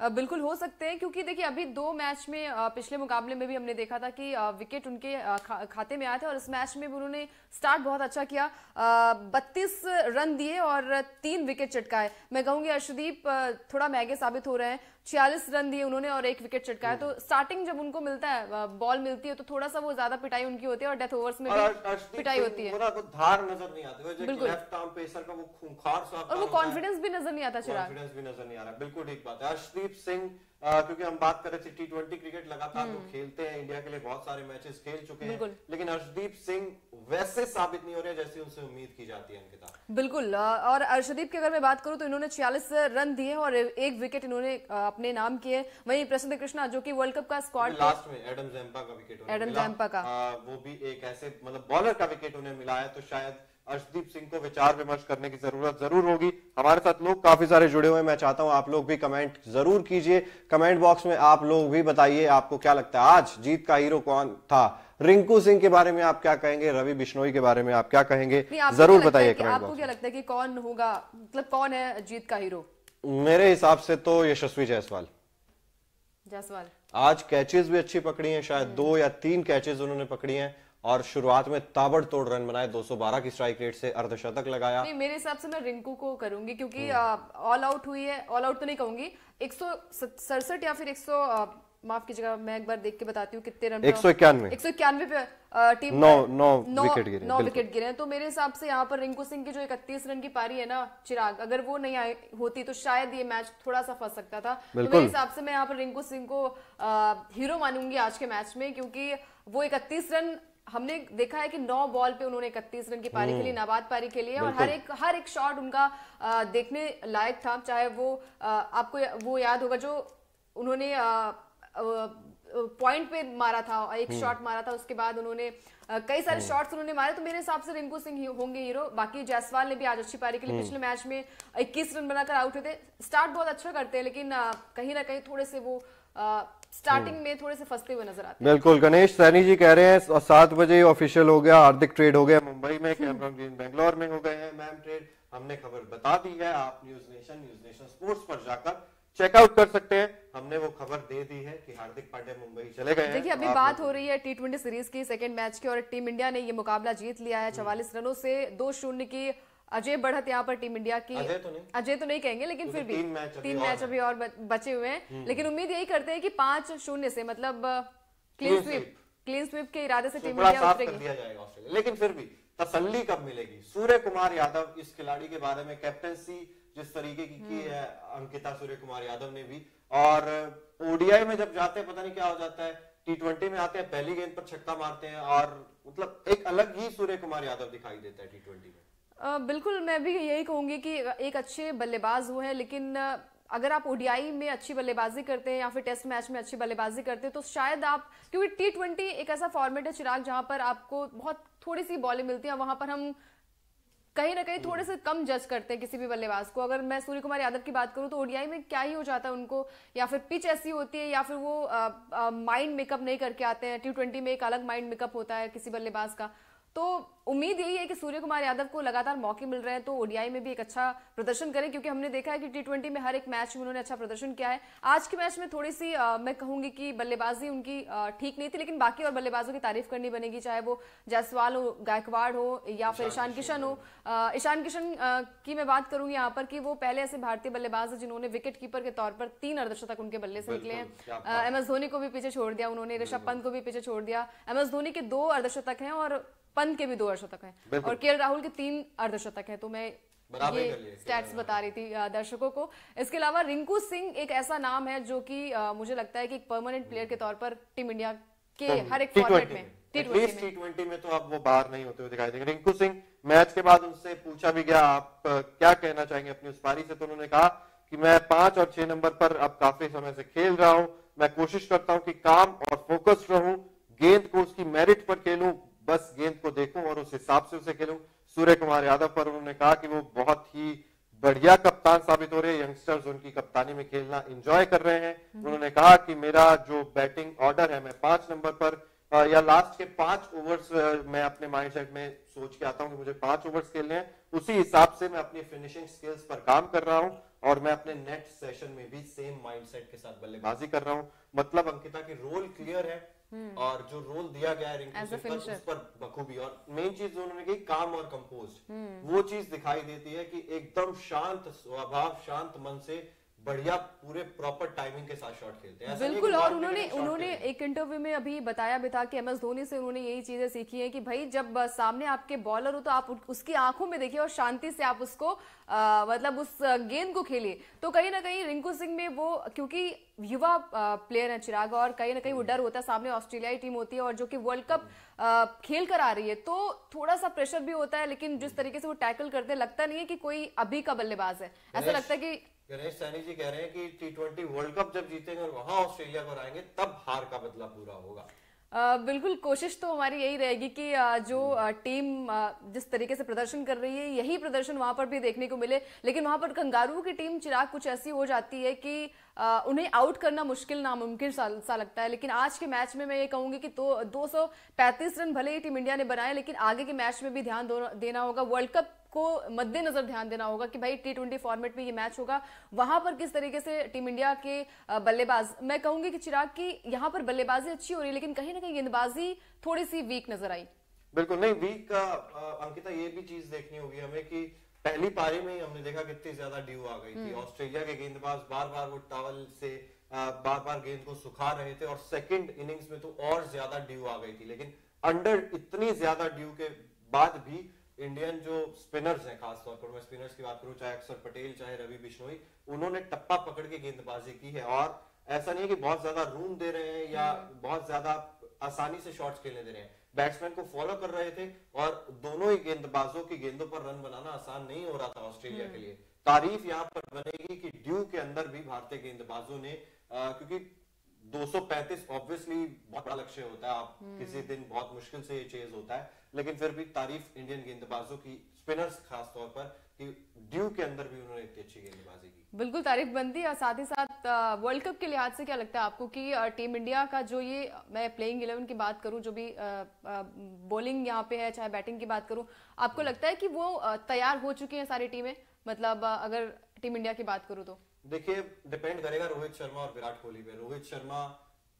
बिल्कुल हो सकते हैं, क्योंकि देखिए अभी 2 मैच में पिछले मुकाबले में भी हमने देखा था कि विकेट उनके खाते में आए थे और इस मैच में भी उन्होंने स्टार्ट बहुत अच्छा किया। 32 रन दिए और 3 विकेट चटकाए। मैं कहूंगी अर्शदीप थोड़ा महंगे साबित हो रहे हैं। 46 रन दिए उन्होंने और 1 विकेट चटकाया। तो स्टार्टिंग जब उनको मिलता है, बॉल मिलती है, तो थोड़ा सा वो ज्यादा पिटाई उनकी होती है और डेथ ओवर्स में भी पिटाई होती है। धार नजर नहीं आती, बिल्कुल, लेफ्ट आर्म पेसर का वो खूंखार सा और वो कॉन्फिडेंस भी नजर नहीं आता। कॉन्फिडेंस भी नजर नहीं आ रहा। बिल्कुल ठीक बात है। अर्शदीप सिंह, क्योंकि हम बात कर रहे थे T20 क्रिकेट लगातार तो खेलते हैं, इंडिया के लिए बहुत सारे मैचेस खेल चुके हैं, लेकिन अर्शदीप सिंह वैसे साबित नहीं हो रहे जैसे उनसे उम्मीद की जाती है अंकिता। बिल्कुल, और अर्शदीप की अगर मैं बात करूं तो इन्होंने 46 रन दिए और 1 विकेट इन्होंने अपने नाम किए। वहीं प्रसिद्ध कृष्णा जो कि वर्ल्ड कप का स्क्वाड लास्ट में एडम जैम्पा का विकेट, एडम जैम्पा का वो भी एक ऐसे मतलब बॉलर का विकेट उन्हें मिला है, तो शायद अर्शदीप सिंह को विचार विमर्श करने की जरूरत जरूर होगी। हमारे साथ लोग काफी सारे जुड़े हुए हैं, मैं चाहता हूं आप लोग भी कमेंट जरूर कीजिए। कमेंट बॉक्स में आप लोग भी बताइए आपको क्या लगता है आज जीत का हीरो कौन था। रिंकू सिंह के बारे में आप क्या कहेंगे, रवि बिश्नोई के बारे में आप क्या कहेंगे, जरूर बताइए कमेंट बॉक्स में। आपको क्या लगता है कि कौन होगा, मतलब कौन है जीत का हीरो? मेरे हिसाब से तो यशस्वी जायसवाल। आज कैचेस भी अच्छी पकड़ी हैं, शायद 2 या 3 कैचेस उन्होंने पकड़ी हैं और शुरुआत में ताबड़तोड़ रन बनाए, 212 की स्ट्राइक रेट से अर्धशतक लगाया। नहीं, मेरे हिसाब से मैं रिंकू को करूंगी, क्योंकि ऑल आउट हुई है। ऑल आउट तो नहीं कहूंगी, 167 या फिर 100, माफ कीजिएगा मैं एक बार देख के बताती हूँ कितने रन। 191 पे टीम 9 विकेट गिरे हैं। तो मेरे हिसाब से यहाँ पर रिंकू सिंह की जो 31 रन की पारी है ना चिराग, अगर वो नहीं आई होती तो शायद ये मैच थोड़ा सा फंस सकता था। तो मेरे हिसाब से मैं यहाँ पर रिंकू सिंह को हीरो मानूंगी आज के मैच में, क्योंकि वो 31 रन हमने देखा है कि 9 बॉल पे उन्होंने 31 रन की पारी के लिए, नाबाद पारी के लिए, और हर एक शॉट उनका देखने लायक था। चाहे वो आपको वो याद होगा जो उन्होंने पॉइंट पे मारा था, एक शॉट मारा था, उसके बाद उन्होंने कई सारे शॉट्स उन्होंने मारे। तो मेरे हिसाब से रिंकू सिंह होंगे हीरो। बाकी जायसवाल ने भी आज अच्छी पारी के लिए पिछले मैच में 21 रन बनाकर आउट हुए थे। स्टार्ट बहुत अच्छा करते हैं, लेकिन कहीं ना कहीं थोड़े से वो स्टार्टिंग में थोड़े से फंसते हुए नजर आते हैं। बिल्कुल, गणेश सैनी जी कह रहे हैं 7 बजे ऑफिशियल हो गया, हार्दिक ट्रेड हो गया मुंबई में, कैमरन ग्रीन बेंगलोर में हो गए हैं मैम ट्रेड। हमने खबर बता दी है, आप न्यूज नेशन स्पोर्ट्स पर जाकर चेकआउट कर सकते हैं। हमने वो खबर दे दी है कि हार्दिक पांड्या मुंबई चले गए हैं। देखिए अभी बात हो रही है T20 सीरीज की सेकंड मैच की, और टीम इंडिया ने ये मुकाबला जीत लिया है 44 रनों से 2-0 की अजय बढ़त यहाँ पर टीम इंडिया की। अजय तो नहीं कहेंगे, लेकिन फिर भी 3 मैच अभी और बचे हुए हैं। लेकिन उम्मीद यही करते हैं कि 5-0 से, मतलब क्लीन स्वीप के इरादे से टीम इंडिया उतरेगी। लेकिन फिर भी तसल्ली कब मिलेगी? सूर्य कुमार यादव, इस खिलाड़ी के बारे में कैप्टनसी जिस तरीके की है अंकिता सूर्य कुमार यादव ने भी, और ओडीआई में जब जाते हैं पता नहीं क्या हो जाता है, T20 में आते हैं पहली गेंद पर छक्का मारते हैं, और मतलब एक अलग ही सूर्य कुमार यादव दिखाई देता है T20 में। बिल्कुल, मैं भी यही कहूंगी कि एक अच्छे बल्लेबाज हुए हैं, लेकिन अगर आप ओडीआई में अच्छी बल्लेबाजी करते हैं या फिर टेस्ट मैच में अच्छी बल्लेबाजी करते हैं तो शायद आप, क्योंकि T20 एक ऐसा फॉर्मेट है चिराग जहां पर आपको बहुत थोड़ी सी बॉलें मिलती हैं, वहां पर हम कहीं ना कहीं थोड़े से कम जज करते हैं किसी भी बल्लेबाज को। अगर मैं सूर्य कुमार यादव की बात करूं तो ओडीआई में क्या ही हो जाता है उनको, या फिर पिच ऐसी होती है, या फिर वो माइंड मेकअप नहीं करके आते हैं। T20 में एक अलग माइंड मेकअप होता है किसी बल्लेबाज का। तो उम्मीद यही है कि सूर्य कुमार यादव को लगातार मौके मिल रहे हैं तो ओडीआई में भी एक अच्छा प्रदर्शन करें, क्योंकि हमने देखा है कि T20 में हर एक मैच में उन्होंने अच्छा प्रदर्शन किया है। आज के मैच में थोड़ी सी मैं कहूंगी कि बल्लेबाजी उनकी ठीक नहीं थी, लेकिन बाकी और बल्लेबाजों की तारीफ करनी बनेगी, चाहे वो जायसवाल हो, गायकवाड़ हो, या फिर ईशान किशन हो। ईशान किशन की मैं बात करूंगी यहाँ पर कि वो पहले ऐसे भारतीय बल्लेबाज है जिन्होंने विकेट कीपर के तौर पर 3 अर्धशतक उनके बल्ले से निकले हैं। MS धोनी को भी पीछे छोड़ दिया उन्होंने, ऋषभ पंत को भी पीछे छोड़ दिया। MS धोनी के 2 अर्धशतक हैं और पंत के भी 2 अर्धशतक हैं, और KL राहुल के 3 अर्धशतक हैं। तो मैं ये स्टैट्स बता रही थी दर्शकों को। इसके अलावा रिंकू सिंह एक ऐसा नाम है जो कि मुझे लगता है कि एक परमानेंट प्लेयर के तौर पर टीम इंडिया के हर एक फॉर्मेट में, T20 में तो अब वो बाहर नहीं होते हुए दिखाई देंगे। रिंकू सिंह, मैच के बाद उनसे पूछा भी गया आप क्या कहना चाहेंगे अपनी उस पारी से, तो उन्होंने कहा कि मैं 5 और 6 नंबर पर अब काफी समय से खेल रहा हूं, मैं कोशिश करता हूं कि काम और फोकस्ड रहूं, गेंद को उसकी मेरिट पर खेलूं, बस गेंद को देखूं और उस हिसाब से उसे खेलूं। सूर्य कुमार यादव पर उन्होंने कहा कि वो बहुत ही बढ़िया कप्तान साबित हो रहे हैं, यंगस्टर्स उनकी कप्तानी में खेलना एंजॉय कर रहे हैं। उन्होंने कहा कि मेरा जो बैटिंग ऑर्डर है, मैं 5 नंबर पर या लास्ट के 5 ओवर्स मैं अपने माइंडसेट में सोच के आता हूं कि मुझे 5 ओवर्स खेलने हैं, उसी हिसाब से मैं अपनी फिनिशिंग स्किल्स पर काम कर रहा हूं और मैं अपने नेक्स्ट सेशन में भी सेम माइंडसेट के साथ बल्लेबाजी कर रहा हूं। मतलब अंकिता की रोल क्लियर है और जो रोल दिया गया है रिंकू सिंह पर, उस पर बखूबी, और मेन चीज जो उन्होंने कही काम और कंपोज, वो चीज दिखाई देती है कि एकदम शांत स्वभाव, शांत मन से बढ़िया पूरे प्रॉपर टाइमिंग के साथ शॉट खेलते हैं। बिल्कुल, और उन्होंने एक इंटरव्यू में अभी बताया भी था कि एमएस धोनी से उन्होंने यही चीजें सीखी है कि भाई जब सामने आपके बॉलर हो तो आप उसकी आंखों में देखिए और शांति से आप उसको मतलब उस गेंद को खेलिए। तो कहीं ना कहीं रिंकू सिंह में वो, क्योंकि युवा प्लेयर है चिराग, और कहीं ना कहीं वो डर होता है, सामने ऑस्ट्रेलियाई टीम होती है और जो कि वर्ल्ड कप खेल कर आ रही है, तो थोड़ा सा प्रेशर भी होता है। लेकिन जिस तरीके से वो टैकल करते हैं, लगता नहीं है कि कोई अभी का बल्लेबाज है, ऐसा लगता है कि गणेश सैनी जी कह रहे हैं कि टी20 वर्ल्ड कप जब जीतेंगे और वहां ऑस्ट्रेलिया को हराएंगे तब हार का बदला पूरा होगा। बिल्कुल, कोशिश तो हमारी यही रहेगी कि जो टीम जिस तरीके से प्रदर्शन कर रही है, यही प्रदर्शन वहां पर भी देखने को मिले। लेकिन वहां पर कंगारू की टीम चिराग कुछ ऐसी हो जाती है कि उन्हें आउट करना मुश्किल नामुमकिन सा लगता है। लेकिन आज के मैच में मैं ये कहूंगी कि 235 रन भले ही टीम इंडिया ने बनाए, लेकिन आगे के मैच में भी ध्यान देना होगा, वर्ल्ड कप को मद्देनजर ध्यान देना होगा कि भाई टी20 फॉर्मेट में ये मैच होगा, वहां पर किस तरीके से टीम इंडिया के बल्लेबाज, मैं कहूंगी कि चिराग की यहाँ पर बल्लेबाजी अच्छी हो रही है, लेकिन कहीं ना कहीं गेंदबाजी थोड़ी सी वीक नजर आई। बिल्कुल नहीं वीक का अंकिता ये भी चीज देखनी होगी हमें कि पहली पारी में ही हमने देखा कितनी ज्यादा ड्यू आ गई थी। ऑस्ट्रेलिया के गेंदबाज बार बार वो टॉवल से बार बार गेंद को सुखा रहे थे और सेकंड इनिंग्स में तो और ज्यादा ड्यू आ गई थी। लेकिन अंडर इतनी ज्यादा ड्यू के बाद भी इंडियन जो स्पिनर्स हैं, खासतौर पर मैं स्पिनर्स की बात करूं, चाहे अक्षर पटेल चाहे रवि बिश्नोई, उन्होंने टप्पा पकड़ के गेंदबाजी की है। और ऐसा नहीं है कि बहुत ज्यादा रूम दे रहे हैं या बहुत ज्यादा आसानी से शॉट्स खेलने दे रहे हैं, बैट्समैन को फॉलो कर रहे थे और दोनों ही गेंदबाजों की गेंदों पर रन बनाना आसान नहीं हो रहा था ऑस्ट्रेलिया के लिए। तारीफ यहाँ पर बनेगी कि ड्यू के अंदर भी भारतीय गेंदबाजों ने क्योंकि 235 ऑब्वियसली बहुत बड़ा लक्ष्य होता है, आप किसी दिन बहुत मुश्किल से ये चेज होता है, लेकिन फिर भी तारीफ इंडियन गेंदबाजों की, स्पिनर्स खास तौर पर, कि ड्यू के अंदर भी उन्होंने इतनी अच्छी गेंदबाजी की। बिल्कुल तारीफ बनती है। और साथ ही साथ वर्ल्ड कप के लिहाज से क्या लगता है आपको कि टीम इंडिया का जो ये, मैं प्लेइंग 11 की बात करूं, जो भी बॉलिंग यहाँ पे है चाहे बैटिंग की बात करूं, आपको लगता है कि वो तैयार हो चुकी हैं सारी टीमें? मतलब अगर टीम इंडिया की बात करूं तो देखिए डिपेंड करेगा रोहित शर्मा और विराट कोहली पे। रोहित शर्मा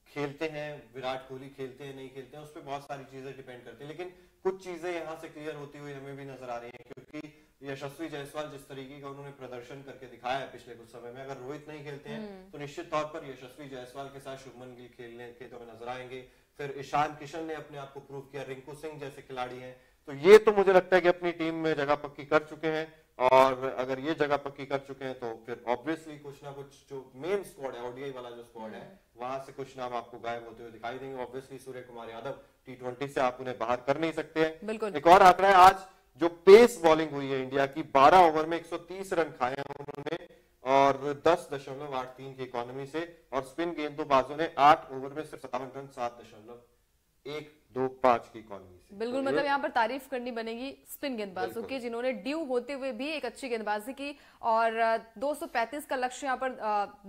खेलते हैं, विराट कोहली खेलते हैं नहीं खेलते हैं, उस पर बहुत सारी चीजें डिपेंड करती है। लेकिन कुछ चीजें यहाँ से क्लियर होती हुई हमें भी नजर आ रही हैं, क्योंकि यशस्वी जायसवाल जिस तरीके का उन्होंने प्रदर्शन करके दिखाया है पिछले कुछ समय में, अगर रोहित नहीं खेलते हैं तो निश्चित तौर पर यशस्वी जायसवाल के साथ शुभमन गिल खेलने के तो नजर आएंगे। फिर ईशान किशन ने अपने आप को प्रूव किया, रिंकू सिंह जैसे खिलाड़ी हैं, तो ये तो मुझे लगता है कि अपनी टीम में जगह पक्की कर चुके हैं। और अगर ये जगह पक्की कर चुके हैं तो फिर ऑब्वियसली कुछ ना कुछ जो मेन स्क्वाड है, ओडीआई वाला जो स्क्वाड है, वहां से कुछ नाम आपको गायब होते हुए दिखाई देंगे। ऑब्वियसली सूर्य कुमार यादव, टी20 से आप उन्हें बाहर कर नहीं सकते हैं। बिल्कुल। एक और आंकड़ा है, आज जो पेस बॉलिंग हुई है इंडिया की, 12 ओवर में 130 रन खाए हैं उन्होंने और 10.83 की इकोनॉमी से, और स्पिन गेंदबाजों ने 8 ओवर में सिर्फ 57 रन 7.125 की इकोनॉमी से। बिल्कुल, तो मतलब यहाँ पर तारीफ करनी बनेगी स्पिन गेंदबाजों की, जिन्होंने ड्यू होते हुए भी एक अच्छी गेंदबाजी की। और 235 का लक्ष्य यहाँ पर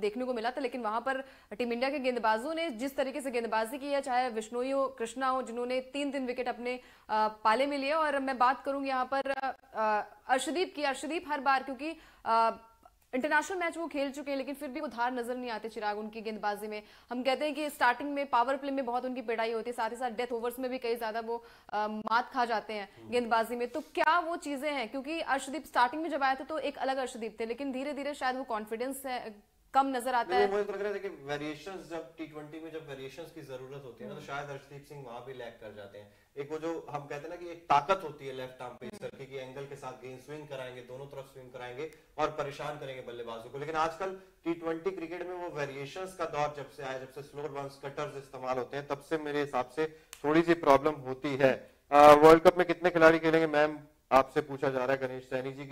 देखने को मिला था, लेकिन वहां पर टीम इंडिया के गेंदबाजों ने जिस तरीके से गेंदबाजी की है, चाहे विश्नोई हो, कृष्णा हो, जिन्होंने 3 विकेट अपने पाले में लिए। और मैं बात करूंगी यहाँ पर अर्शदीप की। अर्शदीप हर बार, क्योंकि इंटरनेशनल मैच वो खेल चुके हैं, लेकिन फिर भी वो धार नजर नहीं आते चिराग उनकी गेंदबाजी में। हम कहते हैं कि स्टार्टिंग में पावर प्ले में बहुत उनकी पिटाई होती है, साथ ही साथ डेथ ओवर्स में भी कई ज्यादा वो मात खा जाते हैं गेंदबाजी में। तो क्या वो चीजें हैं? क्योंकि अर्शदीप स्टार्टिंग में जब आए थे तो एक अलग अर्शदीप थे, लेकिन धीरे धीरे शायद वो कॉन्फिडेंस कम नजर आता है। मुझे तो लग रहा है कि वेरिएशंस, जब टी20 में जब वेरिएशंस की जरूरत होती है ना, तो शायद अर्शदीप सिंह वहां भी लैग कर जाते हैं। एक वो जो हम कहते हैं ना कि एक ताकत होती है लेफ्ट आर्म पेसर की, एंगल के साथ गेंद स्विंग कराएंगे, दोनों तरफ स्विंग कराएंगे और परेशान करेंगे बल्लेबाजों को। लेकिन आजकल टी20 क्रिकेट में वो वेरिएशंस का दौर जब से आया, जब से स्लोअर वंस कटर्स इस्तेमाल होते हैं, तब से मेरे हिसाब से थोड़ी सी प्रॉब्लम होती है। वर्ल्ड कप में कितने खिलाड़ी खेलेंगे मैम, आपसे पूछा जा रहा है गणेश सैनी जी की।